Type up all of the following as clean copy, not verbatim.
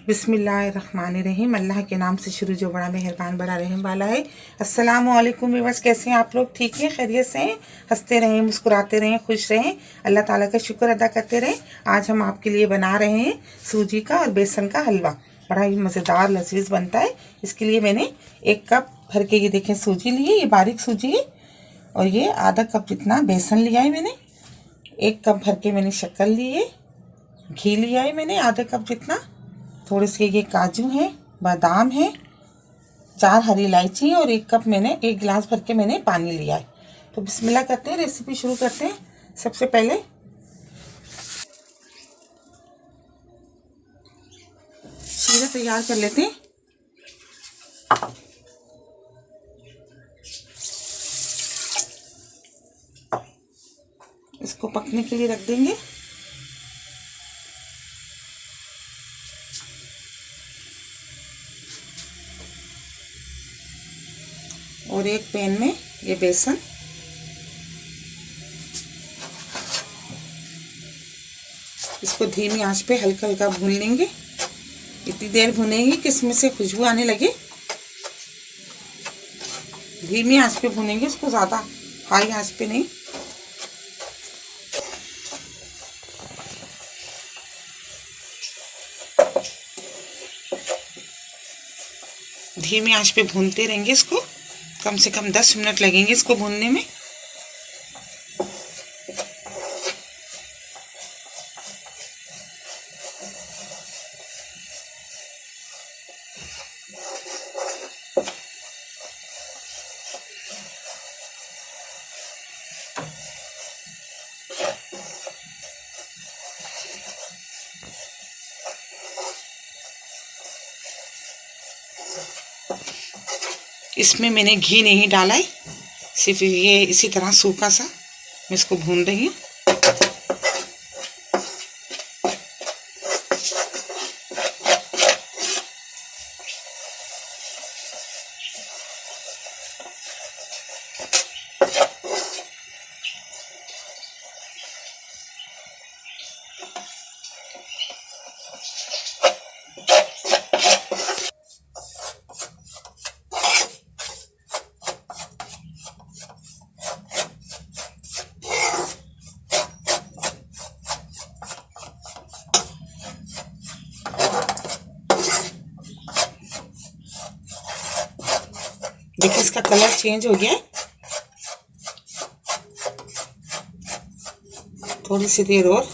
बिस्मिल्लाहिर्रहमानिर्रहीम। अल्लाह के नाम से शुरू जो बड़ा मेहरबान बड़ा रहम वाला है। अस्सलाम वालेकुम व्यूअर्स, कैसे हैं आप लोग? ठीक हैं, खैरियत से हैं? हंसते रहें, मुस्कुराते रहें, खुश रहें, अल्लाह ताला का शुक्र अदा करते रहें। आज हम आपके लिए बना रहे हैं सूजी का और बेसन का हलवा। बड़ा ही मज़ेदार लजीज बनता है। इसके लिए मैंने 1 कप भर के ये देखें सूजी ली है, ये बारीक सूजी है। और ये आधा कप जितना बेसन लिया है मैंने। 1 कप भर के मैंने शक्कर ली है। घी लिया है मैंने आधा कप जितना। थोड़े से ये काजू हैं, बादाम हैं, 4 हरी इलायची और 1 कप मैंने 1 गिलास भर के मैंने पानी लिया है। तो बिस्मिल्लाह करते हैं, रेसिपी शुरू करते हैं। सबसे पहले शीरा तैयार कर लेते हैं। इसको पकने के लिए रख देंगे। और एक पैन में ये बेसन, इसको धीमी आंच पे हल्का हल्का भून लेंगे। इतनी देर भूनेंगे कि इसमें से खुशबू आने लगे। धीमी आंच पे भूनेंगे इसको, ज़्यादा हाई आंच पे नहीं। धीमी आंच पे भूनते रहेंगे इसको। कम से कम 10 मिनट लगेंगे इसको भूनने में। इसमें मैंने घी नहीं डाला है, सिर्फ ये इसी तरह सूखा सा मैं इसको भून रही हूँ। देखिए इसका कलर चेंज हो गया है। थोड़ी सी देर और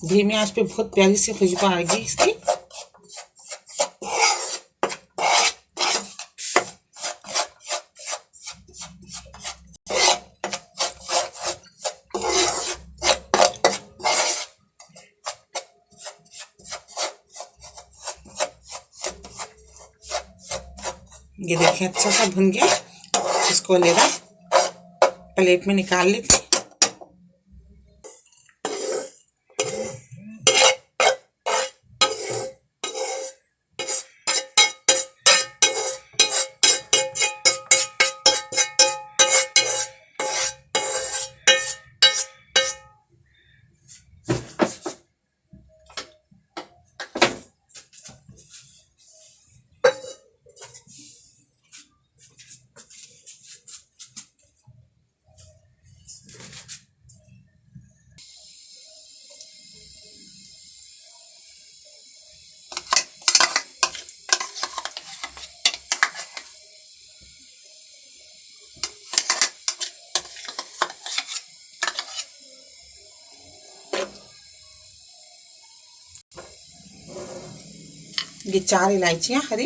धीमी आंच पे बहुत प्यारी सी खुशबू आएगी इसकी। ये देखें अच्छा सा भुन गया। इसको लेकर प्लेट में निकाल लेते हैं। ये 4 इलायचियाँ हरी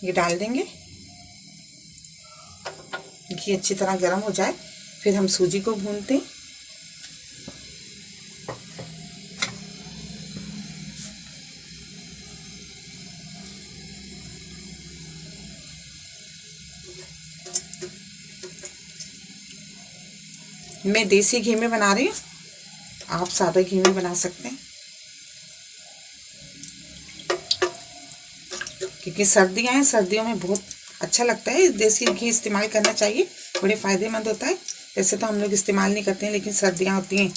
ये डाल देंगे। घी अच्छी तरह गर्म हो जाए फिर हम सूजी को भूनते हैं। मैं देसी घी में बना रही हूँ, आप सादा घी में बना सकते हैं। क्योंकि सर्दियाँ हैं, सर्दियों में बहुत अच्छा लगता है देसी घी इस्तेमाल करना चाहिए, बड़े फ़ायदेमंद होता है। वैसे तो हम लोग इस्तेमाल नहीं करते हैं, लेकिन सर्दियाँ होती हैं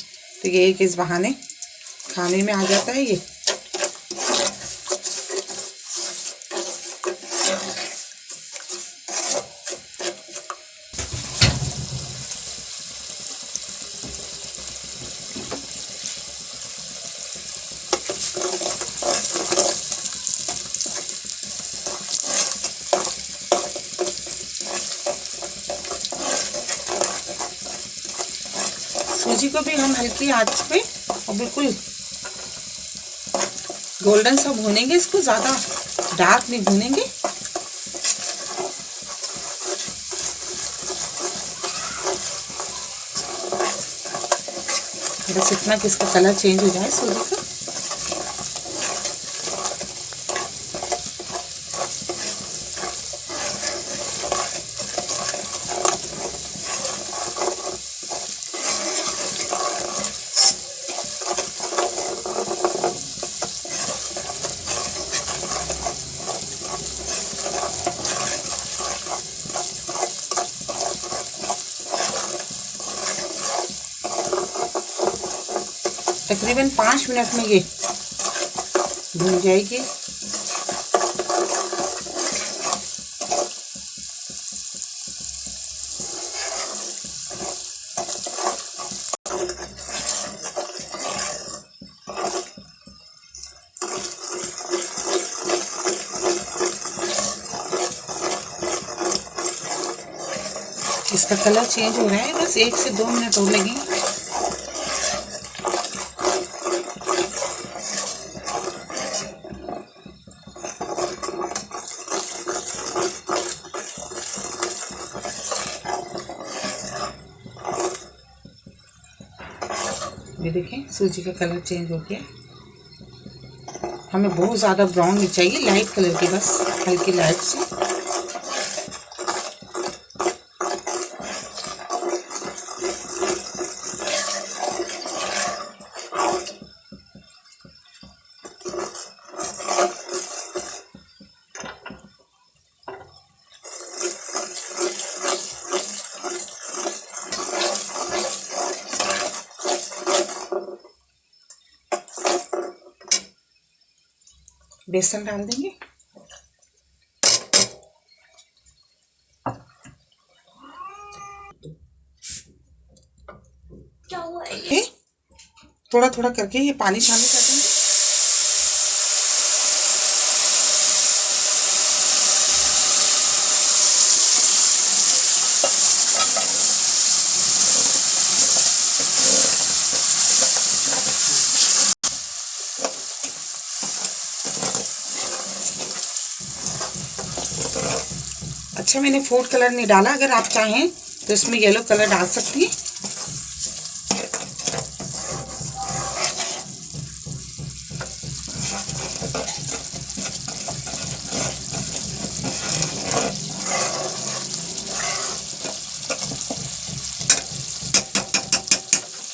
तो ये है कि इस बहाने खाने में आ जाता है ये। सूजी को भी हम हल्की आंच पे और बिल्कुल गोल्डन सा भूनेंगे। इसको ज़्यादा डार्क नहीं भूनेंगे। बस इतना कि इसका कलर चेंज हो जाए सूजी का। तकरीबन 5 मिनट में ये भून जाएगी। इसका कलर चेंज हो रहा है, बस 1 से 2 मिनट और लगेंगे। ये देखें सूजी का कलर चेंज हो गया। हमें बहुत ज़्यादा ब्राउन नहीं चाहिए, लाइट कलर की, बस हल्की लाइट सी। बेसन डाल देंगे। क्या हुआ है? थोड़ा थोड़ा करके ये पानी शामिल कर देंगे। अच्छा, मैंने फूड कलर नहीं डाला, अगर आप चाहें तो इसमें येलो कलर डाल सकती हैं।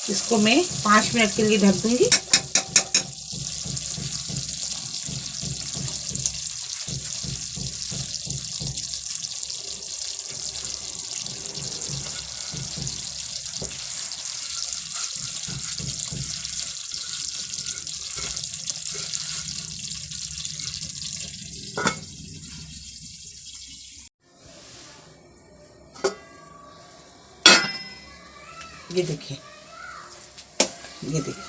इसको मैं 5 मिनट के लिए ढक दूंगी। ये देखिए, ये देखिए,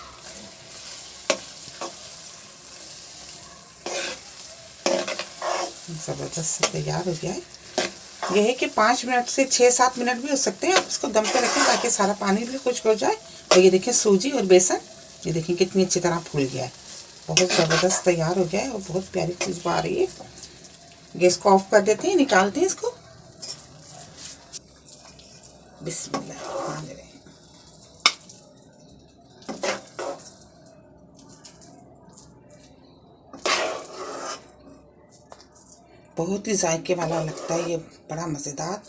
ज़बरदस्त तैयार हो गया है। यह है कि 5 मिनट से 6-7 मिनट भी हो सकते हैं। आप इसको दम पे रखें ताकि सारा पानी भी खुश्क हो जाए। और ये देखिए सूजी और बेसन, ये देखिए कितनी अच्छी तरह फूल गया है। बहुत ज़बरदस्त तैयार हो गया है और बहुत प्यारी खुशबू आ रही है। गैस को ऑफ कर देते हैं, निकालते हैं इसको। बिस्मिल्लाह। बहुत ही जायके वाला लगता है ये, बड़ा मज़ेदार,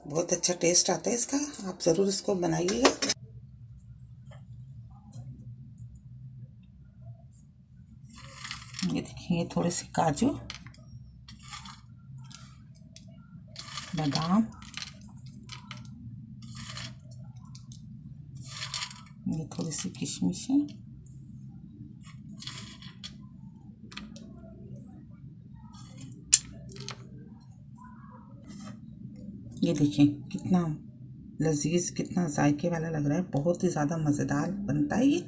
बहुत अच्छा टेस्ट आता है इसका। आप ज़रूर इसको बनाइएगा। ये देखिए, थोड़े से काजू, बादाम, ये थोड़ी सी किशमिश है, ये देखिए कितना लजीज, कितना जायके वाला लग रहा है। बहुत ही ज़्यादा मज़ेदार बनता है ये।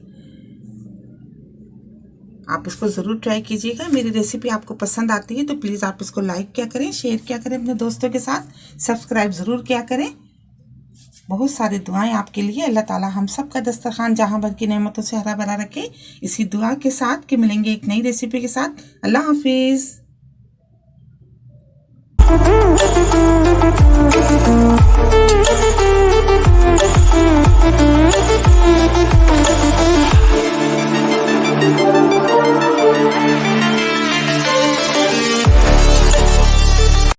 आप इसको ज़रूर ट्राई कीजिएगा। मेरी रेसिपी आपको पसंद आती है तो प्लीज़ आप इसको लाइक किया करें, शेयर किया करें अपने दोस्तों के साथ, सब्सक्राइब ज़रूर किया करें। बहुत सारी दुआएं आपके लिए। अल्लाह ताला हम सब का दस्तरखान जहां भर की नेमतों से हरा भरा रखे। इसी दुआ के साथ कि मिलेंगे एक नई रेसिपी के साथ। अल्लाह हाफिज़।